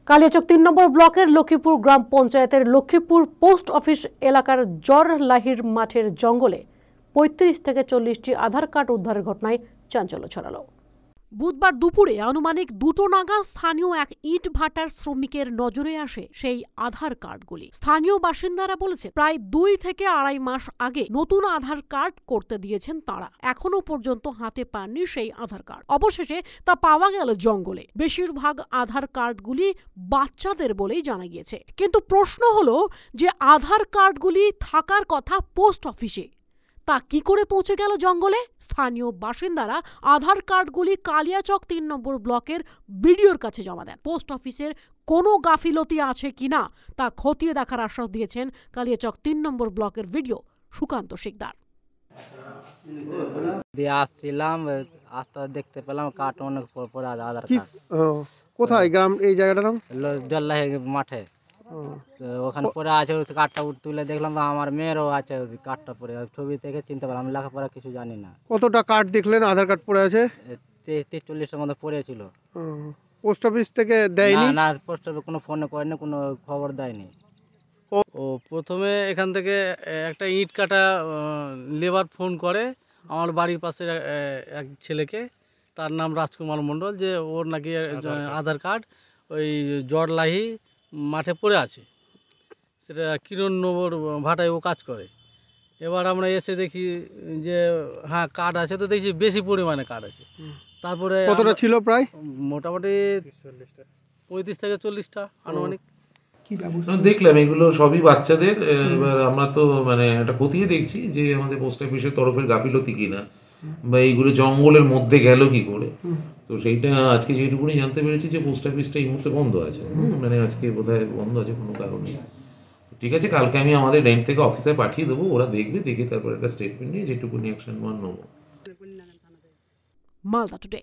কালিয়াচক ৩ নম্বর ব্লকের লক্ষ্মীপুর গ্রাম পঞ্চায়েতের Lakshmipur post office এলাকার জরলাহির মাঠের জঙ্গলে ৩৫ থেকে ৪০টি আধার কার্ড উদ্ধারের ঘটনায় চাঞ্চল্য ছড়ালো। বুধবার দুপুরে আনুমানিক 2টো নাগাদ স্থানীয় এক ইট ভাটার শ্রমিকের নজরে আসে সেই আধার কার্ডগুলি। স্থানীয় বাসিন্দারা বলেছে প্রায় 2 থেকে 2.5 মাস আগে নতুন আধার কার্ড করতে দিয়েছেন তারা। এখনো পর্যন্ত হাতে পাননি সেই আধার কার্ড। অবশেষে তা পাওয়া গেল জঙ্গলে। বেশিরভাগ আধার কার্ডগুলি বাচ্চাদের বলেই জানা গিয়েছে। কিন্তু প্রশ্ন হলো যে আধার কার্ডগুলি থাকার কথা পোস্ট অফিসে, তা কি করে পৌঁছে গেল জঙ্গলে? স্থানীয় বাসিন্দারা আধার কার্ডগুলি কালিয়াচক ৩ নম্বর ব্লকের বিডিওর কাছে জমা দেন। পোস্ট অফিসের কোনো গাফিলতি আছে কিনা তা খতিয়ে দেখার আশ্বাস দিয়েছেন কালিয়াচক ৩ নম্বর ব্লকের বিডিও সুকান্ত শিকদার। আসছিলাম, আস্তে দেখতে পেলাম কার্ড অনেক পরে আধার কার্ড। কোথায় গ্রাম এই জায়গাটার নাম? জল্লাহি মাঠে ওখানে পরে আছে। কার্ডটা তুলে দেখলাম আমার মেয়েরও আছে কার্ডটা পরে। ছবি থেকে চিনতে পারলাম, লেখাপড়া কিছু জানি না। কতটা কার্ড দেখলেন আধার কার্ড পড়ে আছে? 43টার মধ্যে পড়েছিল। পোস্ট অফিস থেকে দেয়নি? না, পোস্ট অফিস কোনো ফোন করেনি, কোনো খবর দেয়নি। ও প্রথমে এখান থেকে একটা ইট কাটা লেবার ফোন করে আমার বাড়ির পাশের এক ছেলেকে, তার নাম রাজকুমার মণ্ডল, যে ওর নাকি আধার কার্ড ওই জরলাহি মাঠে পড়ে আছে। সেটা কিরণনগর ভাটায় ও কাজ করে। এবার আমরা এসে দেখি যে হ্যাঁ কার্ড আছে, তো দেখছি বেশি পরিমাণে কার্ড আছে। তারপরে কতটা ছিল? প্রায় মোটামুটি 35 থেকে 40টা আনুমানিক। দেখলাম এগুলো সবই বাচ্চাদের। এবার আমরা তো মানে একটা খতিয়ে দেখছি যে আমাদের পোস্ট অফিসের তরফের গাফিলতি কিনা, বা এইগুলো জঙ্গলের মধ্যে গেল কি করে। তো সেইটা আজকে যেটুকুনি জানতে পেরেছি যে পোস্ট অফিসটা এই মুহূর্তে বন্ধ আছে, মানে আজকে বোধহয় বন্ধ আছে কোনো কারণে। ঠিক আছে, কালকে আমি আমাদের রেন্ট থেকে অফিসে পাঠিয়ে দেবো, ওরা দেখবে, দেখে তারপর একটা স্টেটমেন্ট নিয়ে যেটুকুনি অ্যাকশন নেবো। মালদা টুডে।